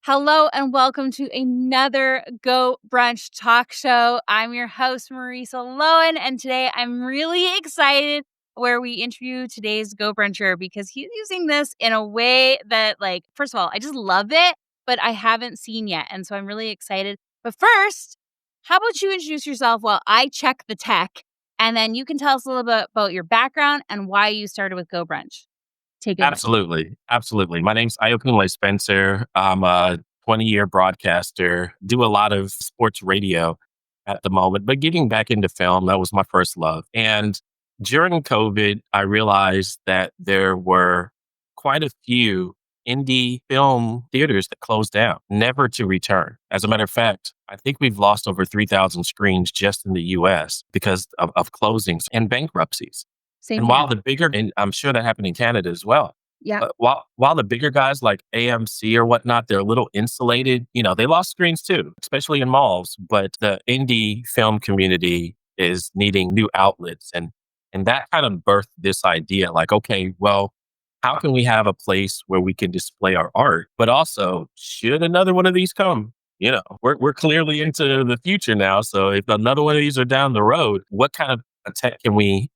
Hello and welcome to another Go Brunch talk show. I'm your host, Marisa Lowen, and today I'm really excited where we interview today's Go Bruncher because he's using this in a way that, first of all, I just love it, but I haven't seen yet. And so I'm really excited. But first, how about you introduce yourself while I check the tech, and then you can tell us a little bit about your background and why you started with Go Brunch. Take it away. Absolutely. My name's Ayokunle Spencer. I'm a 20-year broadcaster, do a lot of sports radio at the moment, but getting back into film, that was my first love. And during COVID, I realized that there were quite a few indie film theaters that closed down, never to return. As a matter of fact, I think we've lost over 3,000 screens just in the US because of closings and bankruptcies. Same And here. while the bigger, and I'm sure that happened in Canada as well. Yeah. But while the bigger guys like AMC or whatnot, they're a little insulated. They lost screens too, especially in malls. But the indie film community is needing new outlets, and that kind of birthed this idea. Like, okay, well, how can we have a place where we can display our art, but also should another one of these come? We're clearly into the future now. So if another one of these are down the road, what kind of tech can we,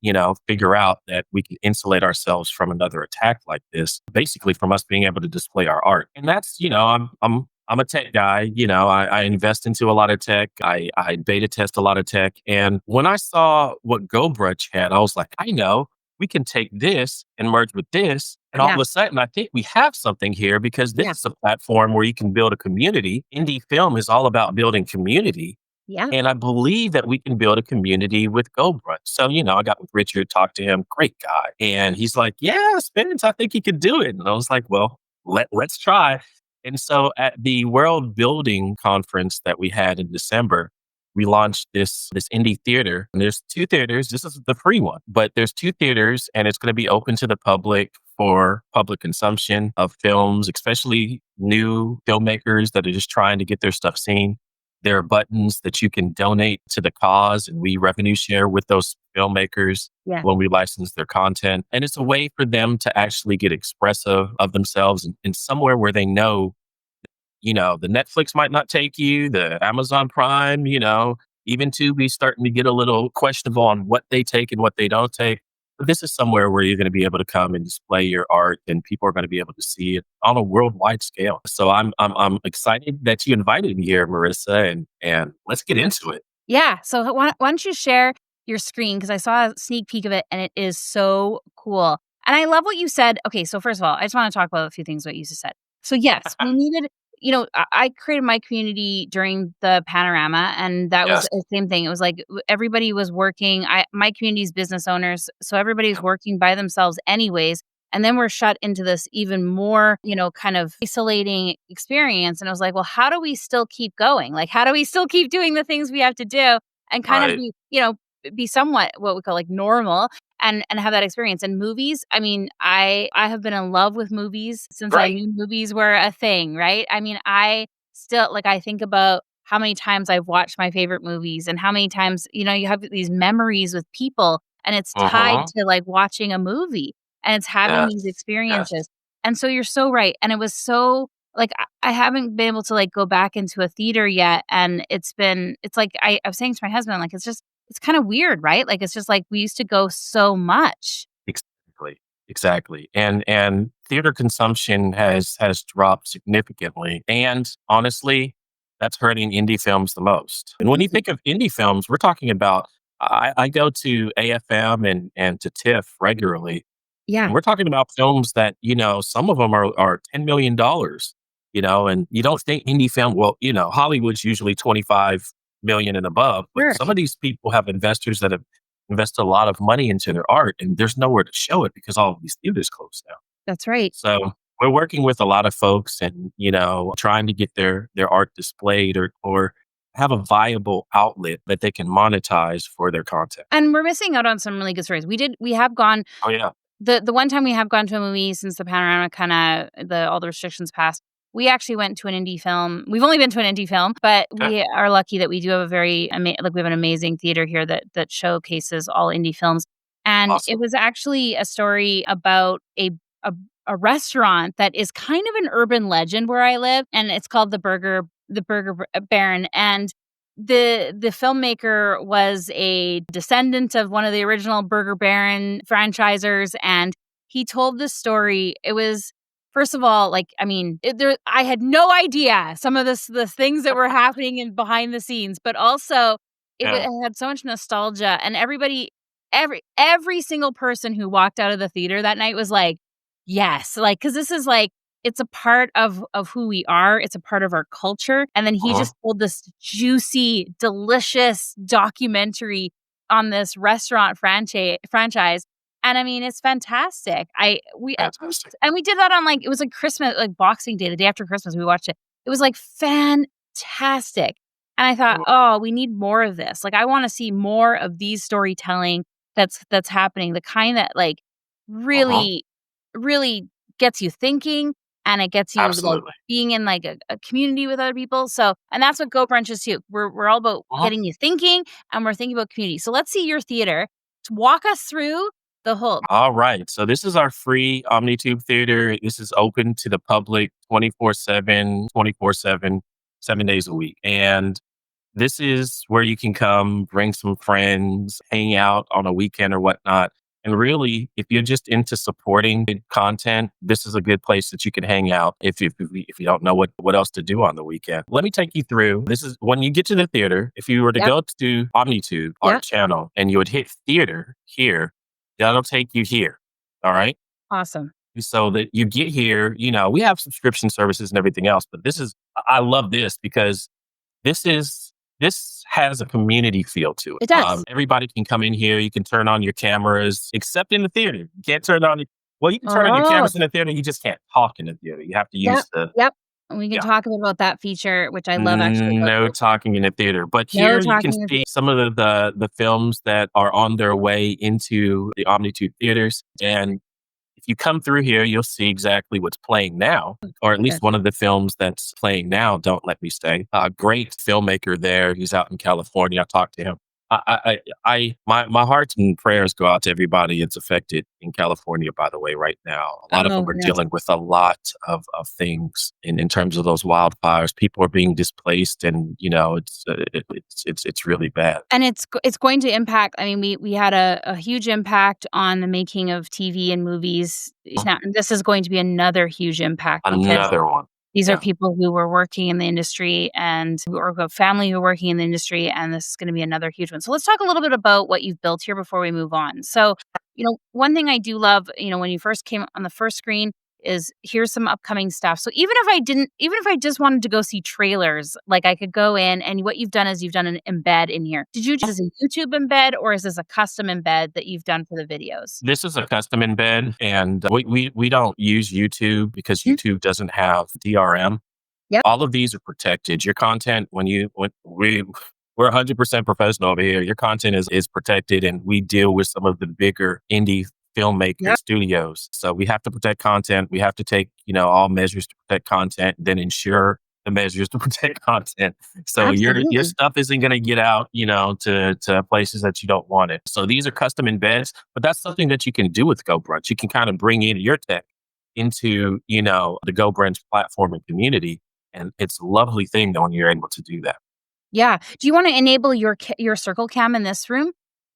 figure out that we can insulate ourselves from another attack like this, basically from us being able to display our art? And that's, I'm a tech guy. I invest into a lot of tech. I beta test a lot of tech. And when I saw what GoBrunch had, I was like, I know we can take this and merge with this. And all of a sudden, I think we have something here because this is a platform where you can build a community. Indie film is all about building community. Yeah. And I believe that we can build a community with GoBrunch. So, I got with Richard, talked to him, great guy. And he's like, yeah, Spence, I think you could do it. And I was like, well, let's try. And so at the World Building Conference that we had in December, we launched this indie theater. And there's two theaters. This is the free one, but there's two theaters and it's going to be open to the public for public consumption of films, especially new filmmakers that are just trying to get their stuff seen. There are buttons that you can donate to the cause, and we revenue share with those filmmakers when we license their content. And it's a way for them to actually get expressive of themselves in somewhere where they know, the Netflix might not take you, the Amazon Prime, even Tubi's starting to get a little questionable on what they take and what they don't take. But this is somewhere where you're going to be able to come and display your art, and people are going to be able to see it on a worldwide scale. So I'm excited that you invited me here, Marissa, and let's get into it. Yeah. So why don't you share your screen? Because I saw a sneak peek of it and it is so cool. And I love what you said. Okay. So first of all, I just want to talk about a few things what you just said. So yes, we needed, I created my community during the panorama, and that was the same thing. It was like everybody was working. My community's business owners. So everybody was working by themselves anyways. And then we're shut into this even more, kind of isolating experience. And I was like, well, how do we still keep going? Like, how do we still keep doing the things we have to do and kind of be, be somewhat what we call like normal and have that experience? And movies, I mean, I have been in love with movies since I knew movies were a thing, right? I mean, I still, I think about how many times I've watched my favorite movies and how many times, you have these memories with people, and it's tied to like watching a movie. And it's having these experiences. And so you're so right. And it was so I haven't been able to go back into a theater yet. And it's like I was saying to my husband, it's kind of weird, right? Like, it's just like we used to go so much. Exactly. And theater consumption has dropped significantly. And honestly, that's hurting indie films the most. And when you think of indie films, we're talking about, I go to AFM and to TIFF regularly. Yeah. And we're talking about films that, some of them are $10 million, and you don't think indie film, well, Hollywood's usually 25 million and above, but some of these people have investors that have invested a lot of money into their art, and there's nowhere to show it because all of these theaters closed down. That's right. So we're working with a lot of folks and, trying to get their art displayed or have a viable outlet that they can monetize for their content. And we're missing out on some really good stories. We have gone. Oh, yeah. The one time we have gone to a movie since the panorama all the restrictions passed, we actually went to an indie film. We've only been to an indie film, but we are lucky that we do have we have an amazing theater here that showcases all indie films. And it was actually a story about a a restaurant that is kind of an urban legend where I live, and it's called the Burger Baron. And the filmmaker was a descendant of one of the original Burger Baron franchisers, and he told this story. It was, first of all, like, I mean, I had no idea some of the things that were happening in behind the scenes, but also it Yeah. had so much nostalgia, and every single person who walked out of the theater that night was like, "Yes," like, because this is like, it's a part of who we are, it's a part of our culture, and then he Uh-huh. just told this juicy, delicious documentary on this restaurant franchise, and I mean, it's fantastic. I we Fantastic. and we did that on, like, it was like Christmas, like Boxing Day, the day after Christmas, we watched it. It was, like, fantastic, and I thought, Mhm. "Oh, we need more of this." Like, I wanna see more of these storytelling that's happening, the kind that, like, Uh-huh. really, really gets you thinking, and it gets you, like, Absolutely. being in, like, a community with other people, so, and that's what GoBrunch is too. We're all about Uh-huh. getting you thinking, and we're thinking about community. So let's see your theater. Walk us through the whole. All right. So this is our free OmniTube theater. This is open to the public 24/7, 24/7, 7 days a week. And this is where you can come, bring some friends, hang out on a weekend or whatnot. And really, if you're just into supporting good content, this is a good place that you can hang out if you don't know what else to do on the weekend. Let me take you through. This is when you get to the theater. If you were to Yep, go to OmniTube, our yep, channel, and you would hit theater here, that'll take you here. All right. awesome. So that you get here, we have subscription services and everything else, but I love this because this is this has a community feel to it. It does. Everybody can come in here. You can turn on your cameras, except in the theater. You can't turn on. Well, you can turn on your Oh, cameras in the theater. You just can't talk in the theater. You have to yep, use the yep, and we can yeah. talk about that feature, which I love actually about No Go. talking in the theater. But No here you can talking in see some of the films that are on their way into the OmniTube theaters, and if you come through here, you'll see exactly what's playing now, or at least theater. one of the films that's playing now. Don't let me stay. A great filmmaker there. He's out in California. I talked to him. My hearts and prayers go out to everybody that's affected in California. By the way, right now, a lot of them Oh, are yes. dealing with a lot of things in terms of those wildfires. People are being displaced, and it's really bad. And it's going to impact. I mean, we had a huge impact on the making of TV and movies. Now, this is going to be another huge impact because Another one. these are Yeah. people who were working in the industry and who are a family who are working in the industry, and this is gonna be another huge one. So let's talk a little bit about what you've built here before we move on. So, one thing I do love, when you first came on the first screen is here's some upcoming stuff. So even if I just wanted to go see trailers, like, I could go in, and what you've done is you've done an embed in here. Did you just a YouTube embed, or is this a custom embed that you've done for the videos? This is a custom embed, and we don't use YouTube because Mhm. YouTube doesn't have DRM. Yep. All of these are protected. Your content, when we're 100% professional over here. Your content is protected, and we deal with some of the bigger indie filmmaker Yep. studios. So we have to protect content. We have to take all measures to protect content, then ensure the measures to protect content. So your Absolutely. stuff isn't going to get out, to places that you don't want it. So these are custom embeds, but that's something that you can do with GoBrunch. You can kind of bring in your tech into, the GoBrunch platform and community. And it's a lovely thing when you're able to do that. Yeah. Do you wanna enable your circle cam in this room?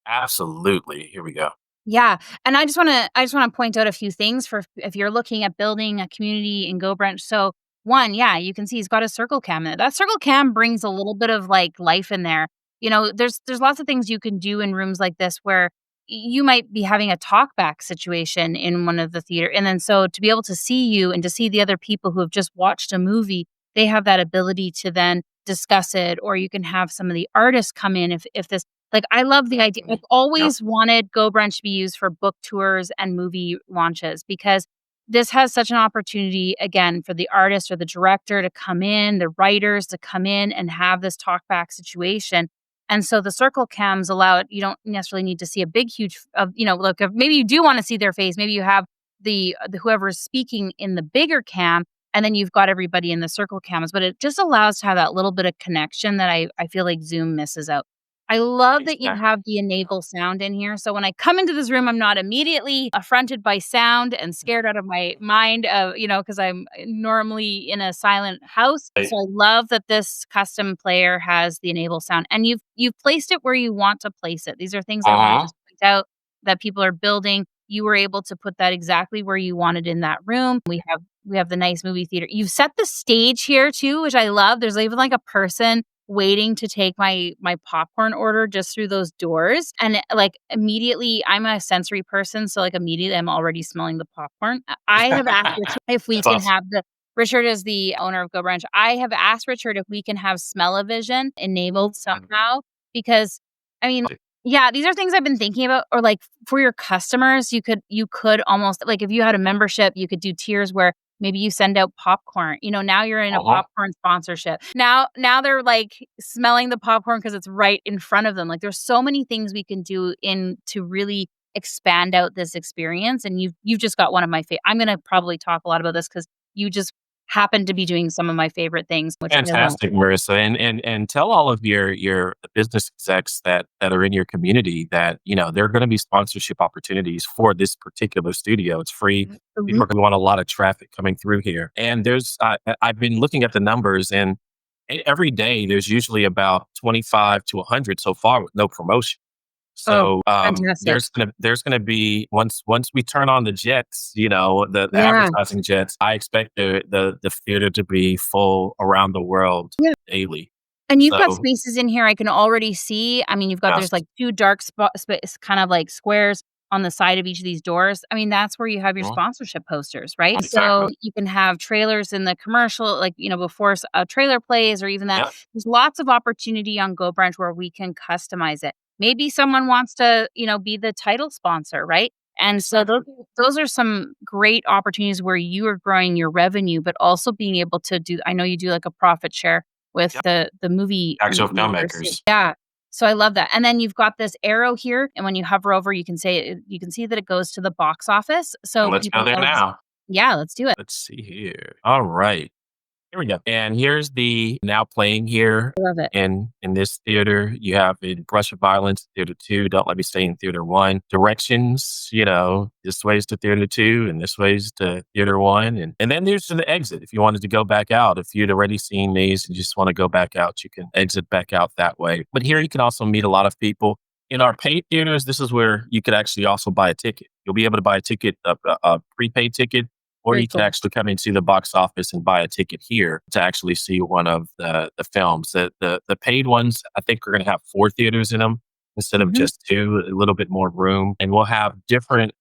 Absolutely. Here we go. Yeah, and I just wanna point out a few things for if you're looking at building a community in GoBrunch. So, one, yeah, you can see he's got a circle cam there. That circle cam brings a little bit of, like, life in there. There's lots of things you can do in rooms like this where you might be having a talk back situation in one of the theater, and then so to be able to see you and to see the other people who have just watched a movie, they have that ability to then discuss it, or you can have some of the artists come in if this, like, I love the idea. I've Yep. always wanted GoBrunch to be used for book tours and movie launches because this has such an opportunity, again, for the artist or the director to come in, the writers to come in and have this talk back situation. And so the circle cams allow it. You don't necessarily need to see a big, huge, look, if maybe you do want to see their face, maybe you have the whoever is speaking in the bigger cam, and then you've got everybody in the circle cams, but it just allows to have that little bit of connection that I feel like Zoom misses out. I love that you Exactly. have the enable sound in here, so when I come into this room, I'm not immediately affronted by sound and scared out of my mind of, because I'm normally in a silent house, so I love that this custom player has the enable sound, and you've placed it where you want to place it. These are things I wanna Uh-huh. just point out that people are building. You were able to put that exactly where you wanted in that room. We have the nice movie theater. You've set the stage here too, which I love. There's even, like, a person waiting to take my popcorn order just through those doors, and, like, immediately I'm a sensory person, so, like, immediately I'm already smelling the popcorn. I have asked Richard if we That's can awesome. have the Richard is the owner of GoBrunch. I have asked Richard if we can have smell-o-vision enabled somehow because, I mean, yeah, these are things I've been thinking about, or, like, for your customers, you could almost like, if you had a membership, you could do tiers where maybe you send out popcorn. Now you're in a Uh-huh. popcorn sponsorship. Now they're, like, smelling the popcorn because it's right in front of them. Like, there's so many things we can do in to really expand out this experience, and you've just got one of my I'm gonna probably talk a lot about this because you just happen to be doing some of my favorite things, which I love. Fantastic, Marissa, and tell all of your business execs that are in your community that there are going to be sponsorship opportunities for this particular studio. It's free. Mhm. People are going to want a lot of traffic coming through here, and I've been looking at the numbers, and every day there's usually about 25 to 100 so far with no promotion. Oh, So fantastic. there's gonna be once we turn on the jets, the Yeah. advertising jets. I expect the theater to be full around the world Yeah. daily. And you've got So spaces in here I can already see. I mean, there's, yes, like, 2 dark space kind of, like, squares on the side of each of these doors. I mean, that's where you have your mhm, sponsorship posters, right? exactly. So, you can have trailers in the commercial, like, before a trailer plays or even that. Yeah, There's lots of opportunity on GoBrunch where we can customize it. Maybe someone wants to, be the title sponsor, right? And so exactly. those are some great opportunities where you are growing your revenue, but also being able to do I know you do, like, a profit share with Yep. the movie Actual makers. filmmakers. Yeah. So I love that. And then you've got this arrow here, and when you hover over, you can see that it goes to the box office. And So let's go people there know now. yeah, let's do it. Let's see here. All right. Here we go. And here's the now playing here I love it. in this theater. You have in Brush of Violence, Theater 2, Don't Let Me Stay in Theater 1. Directions, this way's to Theater 2 and this way's to Theater 1. And then there's the exit. If you wanted to go back out, if you'd already seen these and you just want to go back out, you can exit back out that way. But here you can also meet a lot of people. In our paid theaters, this is where you could actually also buy a ticket. You'll be able to buy a ticket, a prepaid ticket, or Very you can cool. actually come into the box office and buy a ticket here to actually see one of the films. The paid ones, I think, are going to have 4 theaters in them instead of Mhm. just 2, a little bit more room. And we'll have different,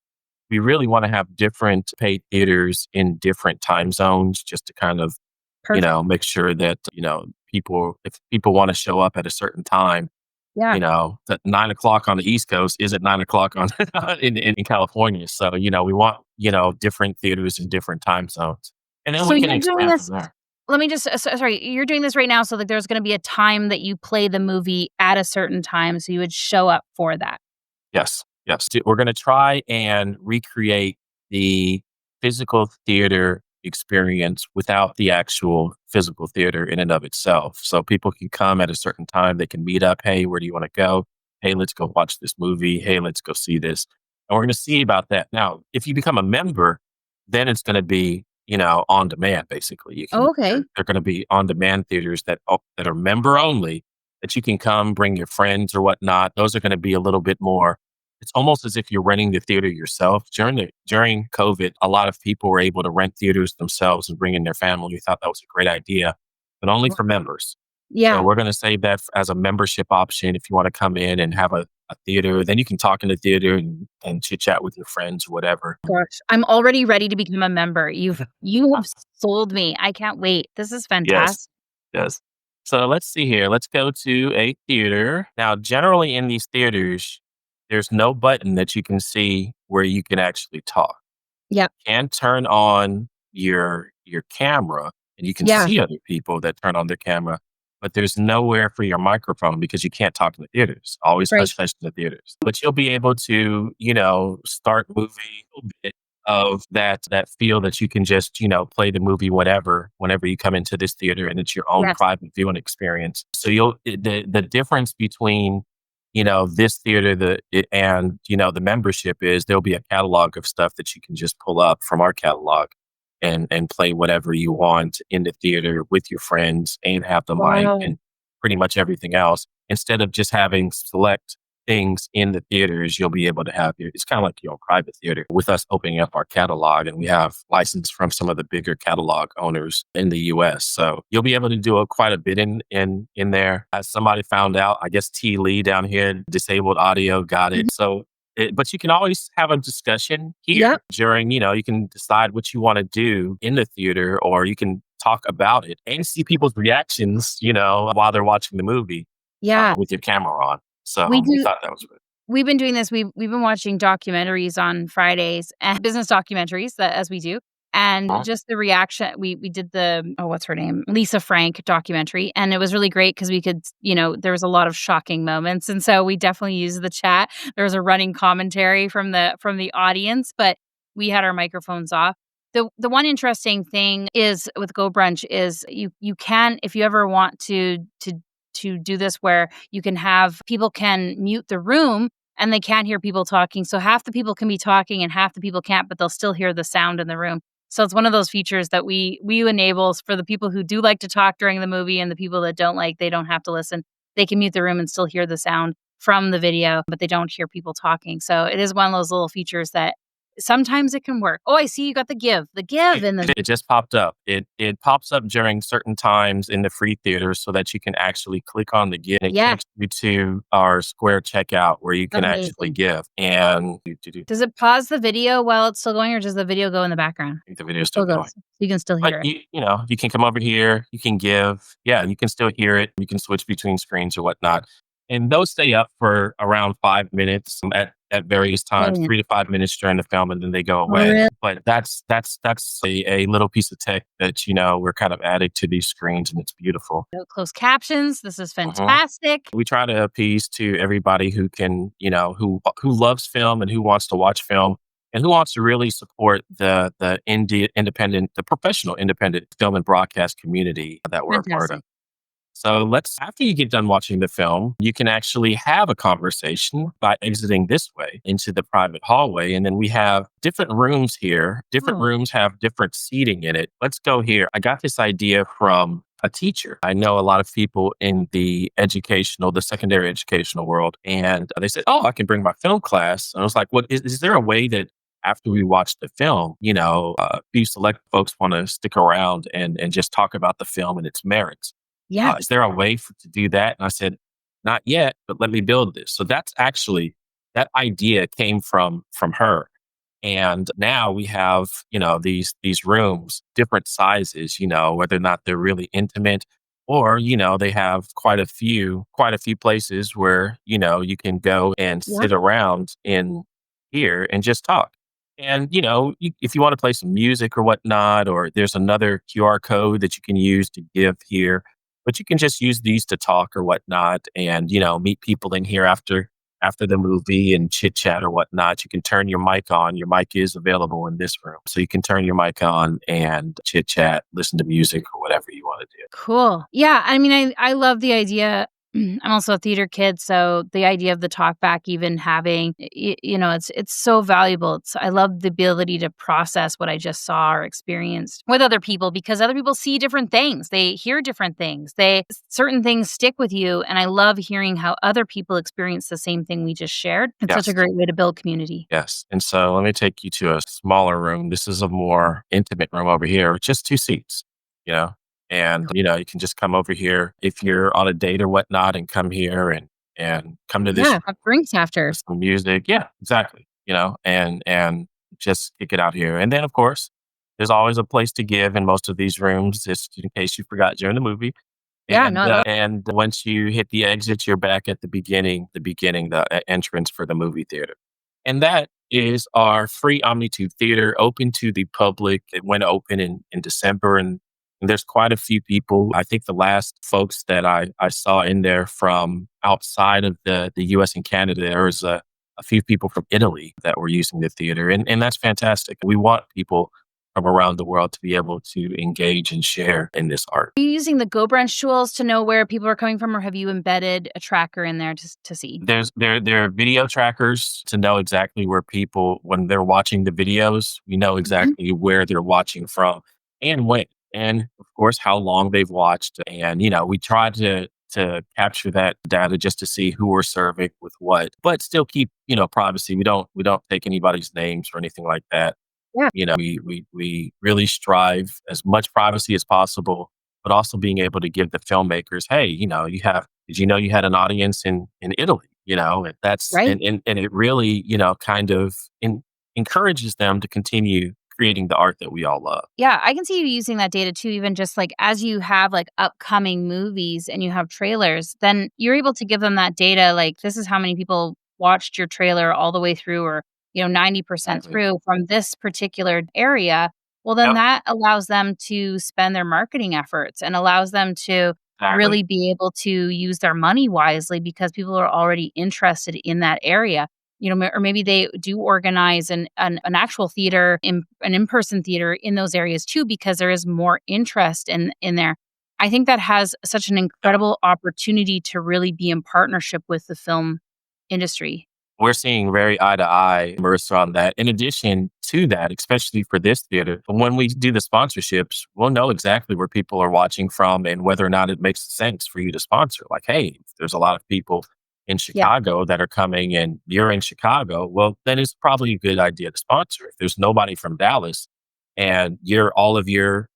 we really want to have different paid theaters in different time zones just to kind of, Perfect. make sure that, if people want to show up at a certain time, Yeah. that 9 o'clock on the East Coast isn't 9 o'clock on in California. So, we want, different theaters in different time zones. And then So we can you're doing expand from this there. let me just sorry, you're doing this right now so that there's gonna be a time that you play the movie at a certain time, so you would show up for that. Yes. Yes. We're going to try and recreate the physical theater experience without the actual physical theater in and of itself. So people can come at a certain time. They can meet up. Hey, where do you want to go? Hey, let's go watch this movie. Hey, let's go see this. And we're going to see about that. Now, if you become a member, then it's going to be, on demand, basically. Oh, okay. They're going to be on demand theaters that are member only that you can come bring your friends or whatnot. Those are going to be a little bit more. It's almost as if you're renting the theater yourself. During COVID, a lot of people were able to rent theaters themselves and bring in their family. We thought that was a great idea, but only for members. So Yeah. we're going to save that as a membership option. If you want to come in and have a theater, then you can talk in the theater and chit chat with your friends or whatever. Gosh, I'm already ready to become a member. You have sold me. I can't wait. This is Yes. fantastic. Yes. So let's see here. Let's go to a theater. Now, generally in these theaters, there's no button that you can see where you can actually talk. Yeah. Can turn on your camera and you can Yeah. see other people that turn on their camera, but there's nowhere for your microphone because you can't talk in the theaters. Always Right. hush hush in the theaters. But you'll be able to, start moving a little bit of that feel that you can just, play the movie whenever you come into this theater and it's your own Yes. private viewing experience. So the difference between this theater, the membership is there'll be a catalog of stuff that you can just pull up from our catalog and play whatever you want in the theater with your friends and have the mic Wow. and pretty much everything else. Instead of just having select things in the theaters, you'll be able to have it's kind of like your own private theater with us opening up our catalog. And we have license from some of the bigger catalog owners in the US. So you'll be able to do quite a bit in there. As somebody found out, I guess T Lee down here, disabled audio, got Mhm. it. But you can always have a discussion here Yep. during, you can decide what you want to do in the theater, or you can talk about it and see people's reactions, while they're watching the movie Yeah. with your camera on. We So we do thought that was good. We've been doing this. We've been watching documentaries on Fridays, and business documentaries that as we do. And Uh-huh. just the reaction we did the oh, what's her name? Lisa Frank documentary, and it was really great because we could, there was a lot of shocking moments, and so we definitely used the chat. There was a running commentary from the audience, but we had our microphones off. The one interesting thing is with GoBrunch is you can, if you ever want to do this, where you can have people can mute the room and they can't hear people talking. So half the people can be talking and half the people can't, but they'll still hear the sound in the room. So it's one of those features that we enable for the people who do like to talk during the movie, and the people that don't like, they don't have to listen. They can mute the room and still hear the sound from the video, but they don't hear people talking. So it is one of those little features that sometimes it can work. Oh, I see you got the give It, in the it just popped up. It pops up during certain times in the free theater so that you can actually click on the give. It yeah, takes you to our Square checkout where you can actually amazing. give. And I Does it pause the video while it's still going, or does the video go in the background? think the video is still Still going. goes. So you can still But hear it. you can come over here, you can give. Yeah, you can still hear it. You can switch between screens or whatnot. And those stay up for around 5 minutes at various times, Brilliant. 3 to 5 minutes during the film, and then they go Oh, away. really? But that's a little piece of tech that we're kind of adding to these screens, and it's beautiful. No closed captions. This is Mhm. fantastic. We try to appease to everybody who can, who loves film and who wants to watch film and who wants to really support the professional independent film and broadcast community that we're a part of. Fantastic. So after you get done watching the film, you can actually have a conversation by exiting this way into the private hallway. And then we have different rooms here. Different Oh, rooms have different seating in it. Let's go here. I got this idea from a teacher. I know a lot of people in the secondary educational world. And they said, oh, I can bring my film class. And I was like, what is there a way that after we watch the film, few select folks want to stick around and just talk about the film and its merits? yeah. Is there a way to do that? And I said, not yet, but let me build this. So that's actually that idea came from her. And now we have, these rooms, different sizes, whether or not they're really intimate or, they have quite a few places where, you can go and Yeah. sit around in here and just talk. And, if you want to play some music or whatnot, or there's another QR code that you can use to give here, but you can just use these to talk or whatnot and, meet people in here after the movie and chit chat or whatnot. You can turn your mic on. Your mic is available in this room. So you can turn your mic on and chit chat, listen to music or whatever you want to do. Cool. Yeah, I mean, I love the idea. I'm also a theater kid, so the idea of the talk back, even having, it's so valuable. I love the ability to process what I just saw or experienced with other people, because other people see different things. They hear different things. Certain things stick with you, and I love hearing how other people experience the same thing we just shared. It's such a Yes. great way to build community. Yes. And so let me take you to a smaller room. This is a more intimate room over here with just two seats, you know, and, you can just come over here if you're on a date or whatnot and come here and come to this Yeah, room have drinks after. with some music. Yeah, exactly. And just kick it out here. And then, of course, there's always a place to give in most of these rooms, just in case you forgot during the movie. Yeah, no, I love. And once you hit the exit, you're back at the entrance for the movie theater. And that is our free OmniTube theater, open to the public. It went open in December, and there's quite a few people. I think the last folks that I saw in there from outside of the US and Canada, there was a few people from Italy that were using the theater. And that's fantastic. We want people from around the world to be able to engage and share in this art. Are you using the GoBrunch tools to know where people are coming from, or have you embedded a tracker in there to see? There are video trackers to know exactly where people, when they're watching the videos, we know Mhm. exactly where they're watching from and when, and of course how long they've watched. And we try to capture that data just to see who we're serving with what, but still keep privacy. We don't take anybody's names or anything like that. Yeah. We really strive as much privacy as possible, but also being able to give the filmmakers, hey, did you know you had an audience in Italy? And that's Right. and it really, kind of encourages them to continue creating the art that we all love. Yeah, I can see you using that data too, even just like as you have like upcoming movies and you have trailers, then you're able to give them that data. Like, this is how many people watched your trailer all the way through, or, 90% Exactly. through from this particular area. Well, then Yep. that allows them to spend their marketing efforts and allows them to Exactly. really be able to use their money wisely because people are already interested in that area. Or maybe they do organize an actual theater, an in-person theater in those areas too, because there is more interest in there. I think that has such an Yeah. incredible opportunity to really be in partnership with the film industry. We're seeing very eye to eye, Marissa, on that. In addition to that, especially for this theater, when we do the sponsorships, we'll know exactly where people are watching from and whether or not it makes sense for you to sponsor. Like, hey, if there's a lot of people in Yeah, Chicago that are coming and you're in Chicago, well, then it's probably a good idea to sponsor. If there's nobody from Dallas and all of your,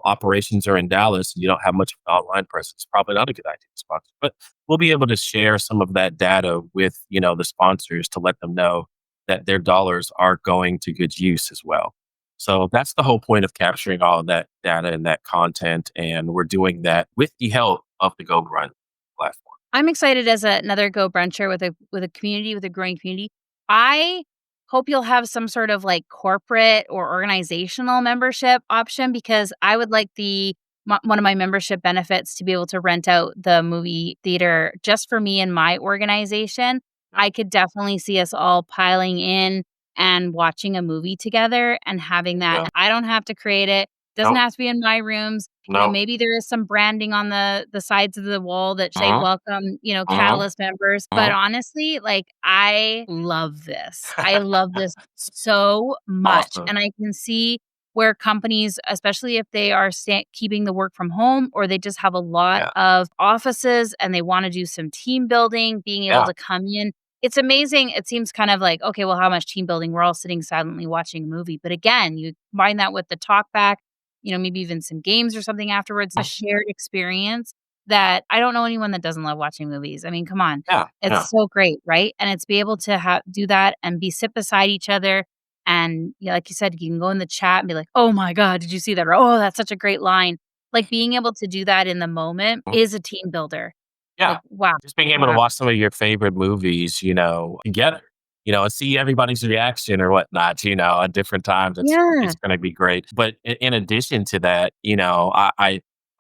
operations are in Dallas and you don't have much of an online presence, probably not a good idea to sponsor. But we'll be able to share some of that data with, the sponsors to let them know that their dollars are going to good use as well. So that's the whole point of capturing all of that data and that content. And we're doing that with the help of the GoBrunch platform. I'm excited as another Go Bruncher with a community, with a growing community. I hope you'll have some sort of like corporate or organizational membership option, because I would like one of my membership benefits to be able to rent out the movie theater just for me and my organization. Yeah. I could definitely see us all piling in and watching a movie together and having There you that. go. I don't have to create it. Doesn't Nope. have to be in my rooms. No. Maybe there is some branding on the sides of the wall that say Uh-huh. welcome, Uh-huh. Catalyst members, but Uh-huh. honestly, like, I love this. I love this so much, Awesome. and I can see where companies, especially if they are keeping the work from home, or they just have a lot Yeah. of offices and they wanna do some team building, being able Yeah. to come in. It's amazing. It seems kind of like, okay, well, how much team building? We're all sitting silently watching a movie, but again, you combine that with the talk back, maybe even some games or something afterwards, a shared experience that I don't know anyone that doesn't love watching movies. I mean, come on. Yeah. Yeah. It's so great, right? And it's be able to do that and be sit beside each other. And yeah, like you said, you can go in the chat and be like, oh my God, did you see that? Or, oh, that's such a great line. Like, being able to do that in the moment is a team builder. Yeah. Like, wow. Just being able to Wow. watch some of your favorite movies, together, and see everybody's reaction or whatnot, at different times. Yeah. It's going to be great. But in addition to that,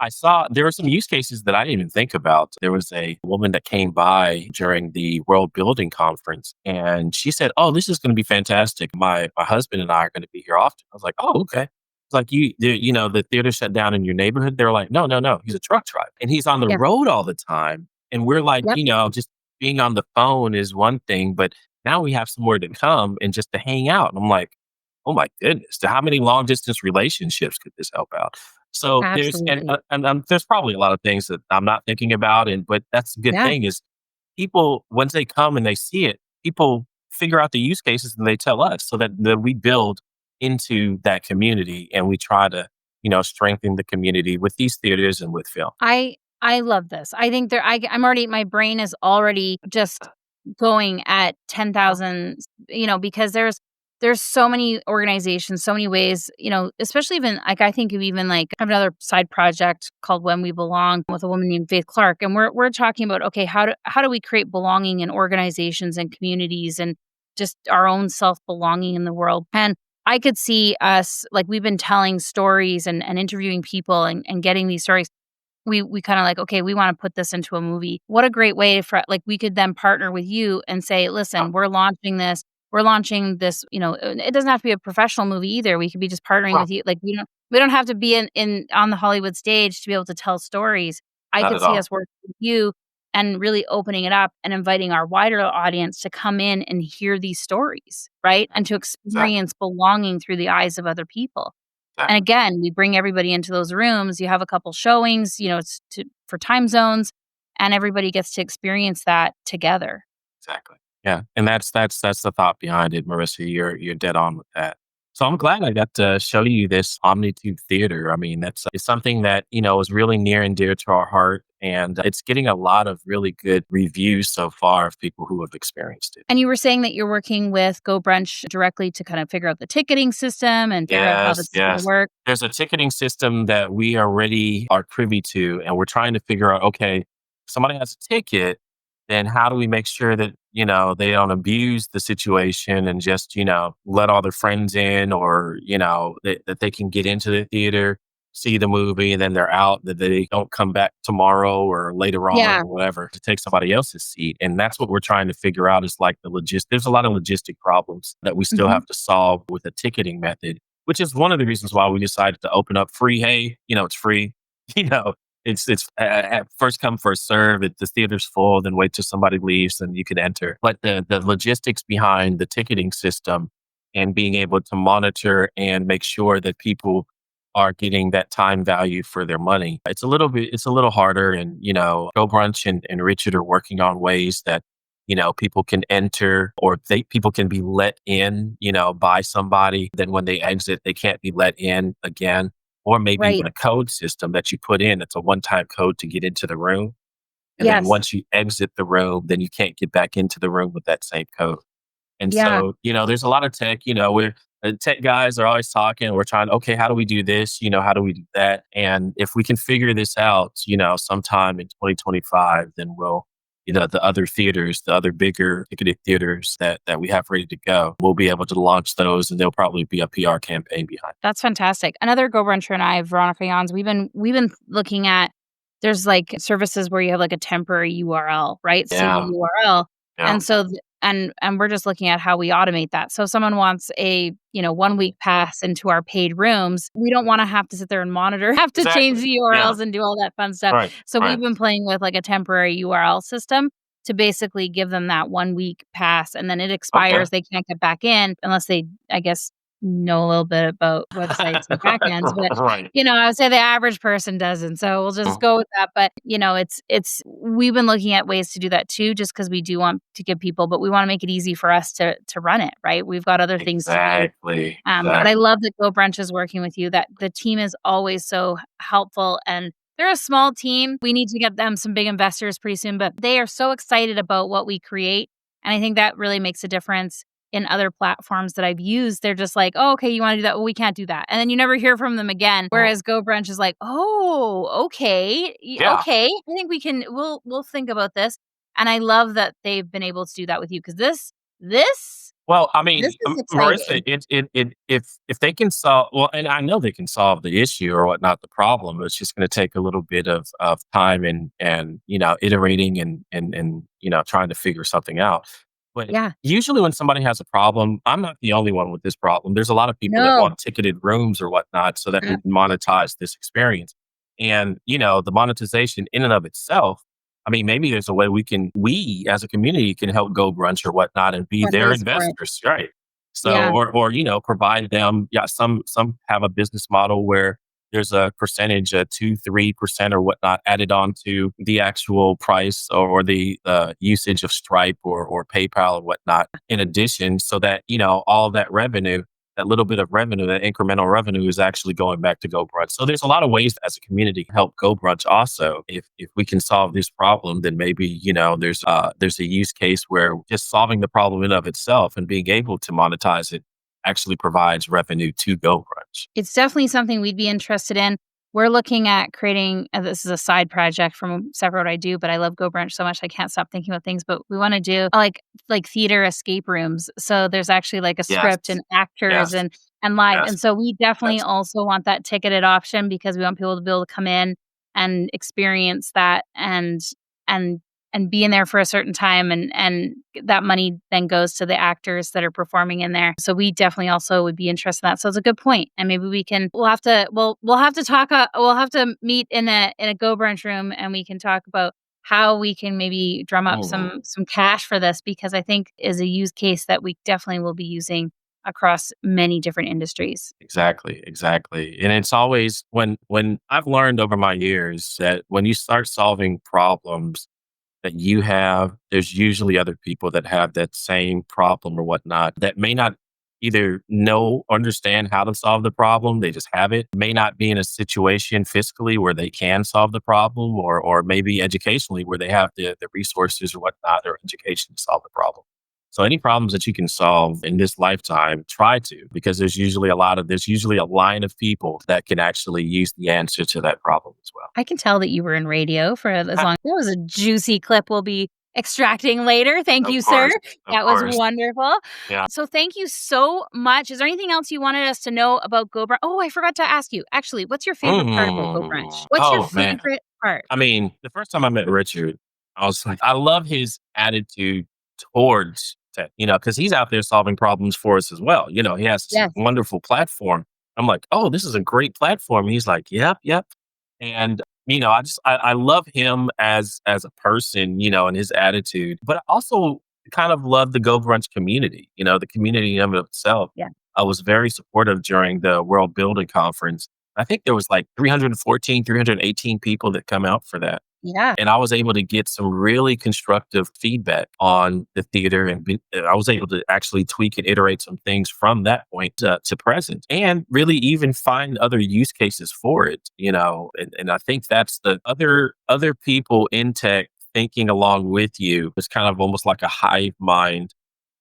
I saw there were some use cases that I didn't even think about. There was a woman that came by during the World Building Conference and she said, "Oh, this is going to be fantastic. My husband and I are going to be here often." I was like, "Oh, okay." It's like the theater shut down in your neighborhood. They're like, no, no, no. He's a truck driver and he's on the Yeah. road all the time. And we're like, Yep. just being on the phone is one thing, but now we have somewhere to come and just to hang out. And I'm like, oh my goodness, to how many long distance relationships could this help out? So there's Absolutely. there's probably a lot of things that I'm not thinking about, but that's a good Yeah. thing is people once they come and they see it, people figure out the use cases and they tell us so that we build into that community and we try to strengthen the community with these theaters and with film. I love this. I think I'm already, my brain is already just going at 10,000, because there's so many organizations, so many ways, especially even like, I think of even like, I have another side project called When We Belong with a woman named Faith Clark, and we're talking about, okay, how do we create belonging in organizations and communities and just our own self-belonging in the world. And I could see us, like, we've been telling stories and interviewing people and getting these stories. We kinda like, "Okay, we wanna put this into a movie." What a great way for, like, we could then partner with you and say, Yeah. "Listen, we're launching this. we're launching this, it doesn't have to be a professional movie either. We could be just partnering Well, with you. Like we don't have to be in on the Hollywood stage to be able to tell stories. I not could at see all. us working with you and really opening it up and inviting our wider audience to come in and hear these stories, right? And to Exactly. experience belonging through the eyes of other people. And Exactly. again, we bring everybody into those rooms. You have a couple showings, it's for time zones, and everybody gets to experience that together. Exactly. Yeah, and that's the thought behind it, Marissa. You're dead on with that. So I'm glad I got to show you this OmniTube theater. I mean, that's it's something that is really near and dear to our heart, and it's getting a lot of really good reviews so far of people who have experienced it. And you were saying that you're working with GoBrunch directly to kind of figure out the ticketing system and figure out how Yes, this is gonna yes. work. There's a ticketing system that we already are privy to, and we're trying to figure out, okay, somebody has a ticket, then how do we make sure that, they don't abuse the situation and just, let all their friends in or, that they can get into the theater, see the movie, and then they're out, that they don't come back tomorrow or later on Yeah. or whatever to take somebody else's seat. And that's what we're trying to figure out is like there's a lot of logistic problems that we still Mhm. have to solve with the ticketing method, which is one of the reasons why we decided to open up free. Hey, it's free. You know, it's at first come first serve. The theater's full, then wait till somebody leaves, and you can enter. But the logistics behind the ticketing system and being able to monitor and make sure that people are getting that time value for their money. It's a little harder. And, Go Brunch and Richard are working on ways that, people can enter or people can be let in, by somebody. Then when they exit, they can't be let in again. Or maybe Right. even a code system that you put in. It's a one-time code to get into the room. And then Yes. once you exit the room, then you can't get back into the room with that same code. And Yeah. so, there's a lot of tech, we're tech guys are always talking. We're trying, okay, how do we do this? How do we do that? And if we can figure this out, sometime in 2025, then we'll, the other theaters, the other bigger ticketed theaters that we have ready to go, we'll be able to launch those and there'll probably be a PR campaign behind That's fantastic. Another GoBruncher and I, Veronica Jans, we've been looking at there's like services where you have like a temporary URL, right? it. Single Yeah. URL. Yeah. And so and we're just looking at how we automate that. So if someone wants a, 1 week pass into our paid rooms, we don't want to have to sit there and monitor, have to change Exactly. the Yeah. URLs and do all that fun stuff. Right. So we've Right. been playing with like a temporary URL system to basically give them that 1 week pass and then it Okay. expires. They can't get back in unless they, I guess, know a little bit about websites and backends, but, Right. I would say the average person doesn't, so we'll just Mhm. go with that, but, it's we've been looking at ways to do that too, just because we do want to give people but we wanna make it easy for us to run it, right? We've got other things to do, Exactly. but I Exactly. love that GoBrunch is working with you, that the team is always so helpful, and they're a small team. We need to get them some big investors pretty soon, but they are so excited about what we create, and I think that really makes a difference in other platforms that I've used. They're just like, "Oh, okay, you wanna do that? Well, we can't do that." And then you never hear from them again, Mhm. whereas GoBrunch is like, "Oh, okay, Yeah. okay. I think we'll think about this." And I love that they've been able to do that with you because this Well, I this mean, is Marissa, exciting. if they can solve, well, and I know they can solve the issue or whatnot, the problem. It's just going to take a little bit of time and iterating and trying to figure something out. But Yeah. usually, when somebody has a problem, I'm not the only one with this problem. There's a lot of people that No. want ticketed rooms or whatnot, so that we can monetize this experience. And the monetization in and of itself, I mean, maybe there's a way we as a community can help Go Brunch or whatnot and be their Fundraise for it. investors, right? So, Yeah. or provide them. Yeah, some have a business model where there's a percentage, 2-3% or whatnot, added on to the actual price or the usage of Stripe or PayPal or whatnot. In addition, so that all of that revenue, that little bit of revenue, that incremental revenue is actually going back to GoBrunch. So there's a lot of ways as a community to help GoBrunch also. If we can solve this problem, then maybe, there's a use case where just solving the problem in of itself and being able to monetize it actually provides revenue to GoBrunch. It's definitely something we'd be interested in. We're looking at creating this is a side project from separate what I do, but I love GoBrunch so much I can't stop thinking about things, but we wanna do, like theater escape rooms. So there's actually, like, a script Yes. and actors Yes. and live, Yes. and so we definitely Yes. also want that ticketed option because we want people to be able to come in and experience that and and be in there for a certain time, and that money then goes to the actors that are performing in there. So we definitely also would be interested in that. So it's a good point. And maybe we'll have to talk we'll have to meet in a Go Brunch room, and we can talk about how we can maybe drum up Mhm. some cash for this, because I think is a use case that we definitely will be using across many different industries. Exactly, exactly. And it's always when I've learned over my years that when you start solving problems that you have, there's usually other people that have that same problem or whatnot that may not either know, understand how to solve the problem, they just have it, may not be in a situation fiscally where they can solve the problem, or maybe educationally where they have the resources or whatnot, or education to solve the problem. So any problems that you can solve in this lifetime, try to, because there's usually a line of people that can actually use the answer to that problem as well. I can tell that you were in radio for as long. That was a juicy clip we'll be extracting later. Thank Of you, sir. course, of That was course. wonderful. Yeah. So thank you so much. Is there anything else you wanted us to know about GoBrunch? Oh, I forgot to ask you. Actually, what's your favorite part about GoBrunch? What's your Oh, man. favorite part? I mean, the first time I met Richard, I was like, I love his attitude towards tech, because he's out there solving problems for us as well. He has this Yes. wonderful platform. I'm like, oh, this is a great platform. He's like, yep, yep. And I love him as a person, and his attitude. But I also kind of love the Go Brunch community. The community of itself. Yeah. I was very supportive during the World Building Conference. I think there was like 314, 318 people that come out for that. Yeah. And I was able to get some really constructive feedback on the theater, and I was able to actually tweak and iterate some things from that point to present, and really even find other use cases for it. And I think that's the other people in tech thinking along with you. It's kind of almost like a hive mind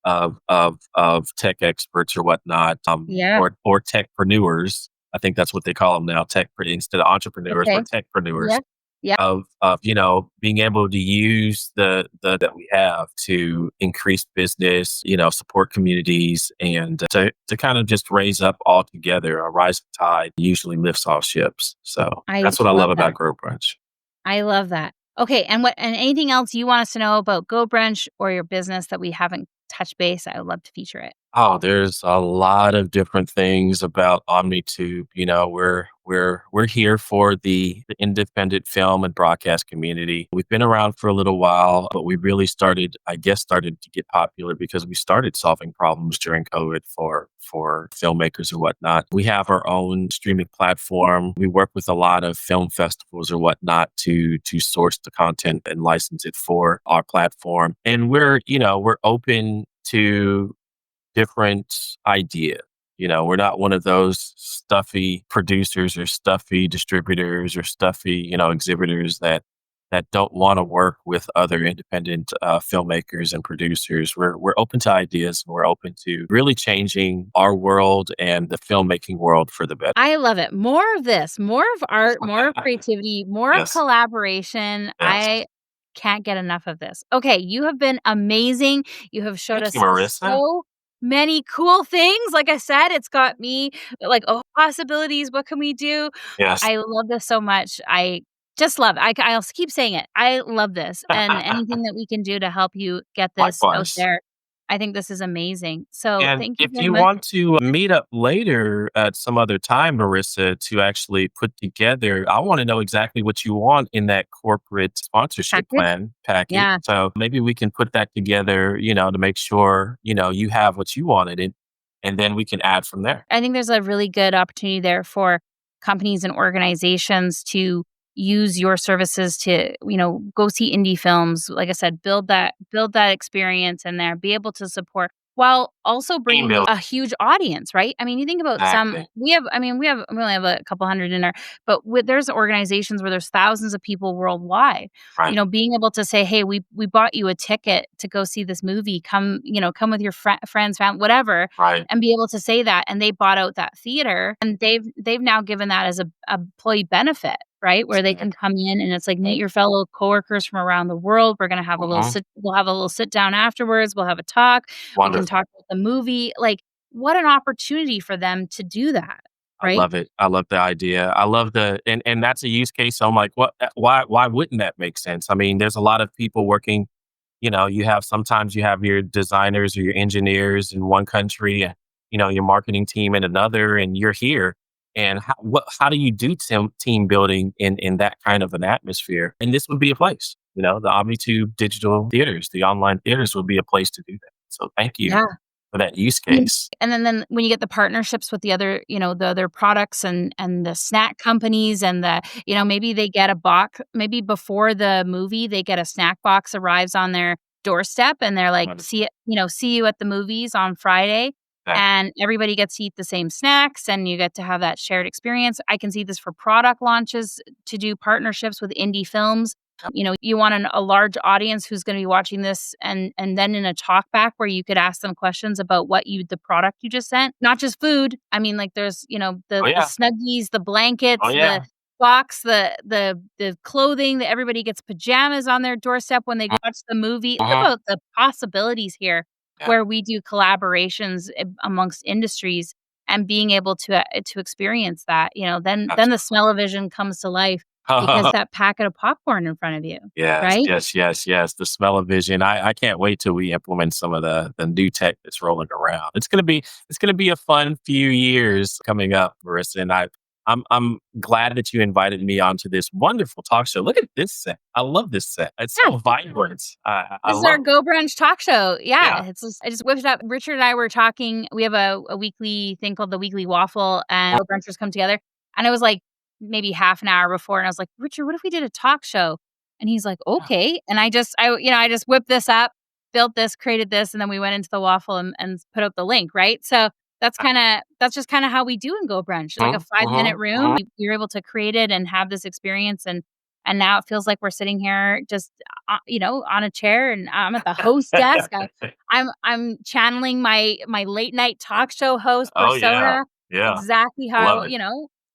of tech experts or whatnot, Yeah. or techpreneurs. I think that's what they call them now, instead of entrepreneurs, Okay. but techpreneurs Yeah. Yeah. of being able to use the that we have to increase business, support communities, and to kind of just raise up all together. A rising tide usually lifts all ships. So I that's what I love love about that. Grow Brunch. I love that. Okay, and anything else you want us to know about GoBrunch or your business that we haven't touched base? I would love to feature it. Oh, there's a lot of different things about OmniTube. We're here for the independent film and broadcast community. We've been around for a little while, but we really started to get popular because we started solving problems during COVID for filmmakers or whatnot. We have our own streaming platform. We work with a lot of film festivals or whatnot to source the content and license it for our platform. And we're open to different idea. We're not one of those stuffy producers or stuffy distributors or stuffy, exhibitors that don't want to work with other independent filmmakers and producers. We're open to ideas, and we're open to really changing our world and the filmmaking world for the better. I love it. More of this, more of art, more of creativity, more of Yes, collaboration. yes. I can't get enough of this. Okay, you have been amazing. You have showed Thank you, us Marissa. so many cool things. Like I said, it's got me like, oh, possibilities. What can we do? Yes, I love this so much. I just love it. I'll keep saying it. I love this. And anything that we can do to help you get this out likewise. there, I think this is amazing. So And thank you if very you much. want to meet up later at some other time, Marissa, to actually put together, I want to know exactly what you want in that corporate sponsorship Package? plan package. Yeah. So maybe we can put that together, to make sure, you have what you wanted, and then we can add from there. I think there's a really good opportunity there for companies and organizations to use your services to, go see indie films. Like I said, build that experience in there, be able to support while also Team bringing you building. a huge audience, right? I mean, you think about some Exactly. we only have a couple hundred in there, but there's organizations where there's thousands of people worldwide. Right. Being able to say, "Hey, we bought you a ticket to go see this movie. Come with your friends, family, whatever." Right. And be able to say that, and they bought out that theater, and they've now given that as a employee benefit, right? Where they can come in, and it's like, meet your fellow coworkers from around the world. We're gonna have a little Hmm. sit down afterwards. We'll have a talk. We can Wonderful. talk about the movie. Like, what an opportunity for them to do that. I right? love it. I love the idea. I love and that's a use case. So I'm like, what? Why wouldn't that make sense? I mean, there's a lot of people working. You have sometimes you have your designers or your engineers in one country, and your marketing team in another, and you're here. And how do you do team building in that kind of an atmosphere? And this would be a place. The OmniTube digital theaters, the online theaters would be a place to do that. So thank you Yeah. for that use I mean, case. and then when you get the partnerships with the other, the other products and the snack companies and maybe they get a box, maybe before the movie, they get a snack box arrives on their doorstep and they're like, Wonderful. see you at the movies on Friday. Exactly. And everybody gets to eat the same snacks and you get to have that shared experience. I can see this for product launches to do partnerships with indie films. You want a large audience who's going to be watching this and then in a talk back where you could ask them questions about the product you just sent, not just food. I mean, like there's, Oh the yeah. Snuggies, the Oh blankets, the yeah. box, the clothing that everybody gets pajamas on their doorstep when they go watch the movie. Think Uh-huh. about the possibilities here Yeah. where we do collaborations amongst industries and being able to experience that, then the Absolutely. smell-o-vision comes to life because that packet of popcorn in front of you, Yes, right? yes, yes, yes. The smell of vision. I can't wait till we implement some of the new tech that's rolling around. It's gonna be a fun few years coming up, Marissa. And I'm glad that you invited me onto this wonderful talk show. Look at this set. I love this set. It's Yeah. so vibrant. I This is our love it. GoBrunch talk show. Yeah. Yeah, I just whipped it up. Richard and I were talking. We have a weekly thing called the Weekly Waffle, and GoBrunchers come together. And it was like maybe half an hour before, and I was like, Richard, what if we did a talk show? And he's like, Yeah. okay. And I just whipped this up, built this, created this, and then we went into the waffle and put up the link, right? So that's just kind of how we do in GoBrunch. Like a Mhm, 5-minute mhm, room, mhm. you're able to create it and have this experience and now it feels like we're sitting here just, on a chair, and I'm at the host desk. I'm channeling my late night talk show host Oh yeah. persona, Yeah. exactly Love how, it.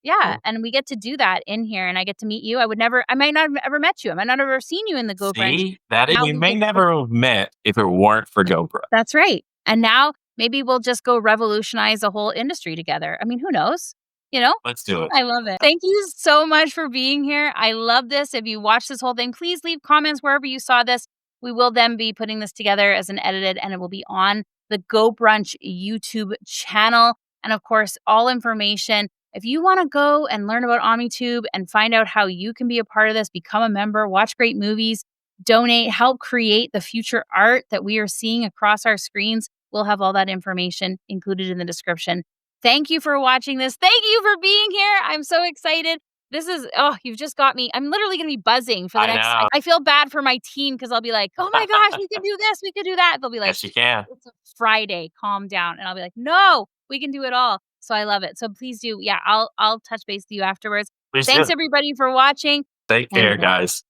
yeah, Mm. and we get to do that in here, and I get to meet you. I might not have ever met you. I might not have ever seen you in the Go Brunch. See, that Now we we may get to never have met if it weren't for GoPro. That's right. And now maybe we'll just go revolutionize a whole industry together. I mean, who knows? You know? Let's do it. I love it. Thank you so much for being here. I love this. If you watch this whole thing, please leave comments wherever you saw this. We will then be putting this together as an edited, and it will be on the Go Brunch YouTube channel. And of course, all information. If you want to go and learn about OmniTube and find out how you can be a part of this, become a member, watch great movies, donate, help create the future art that we are seeing across our screens, we'll have all that information included in the description. Thank you for watching this. Thank you for being here. I'm so excited. You've just got me. I'm literally going to be buzzing for the I next. know. I feel bad for my team because I'll be like, oh my gosh, we can do this, we could do that. They'll be like, Yes, you can. it's a Friday, calm down. And I'll be like, no, we can do it all. So I love it. So please do. Yeah, I'll touch base with you afterwards. Please Thanks do. everybody for watching. Take care, And guys.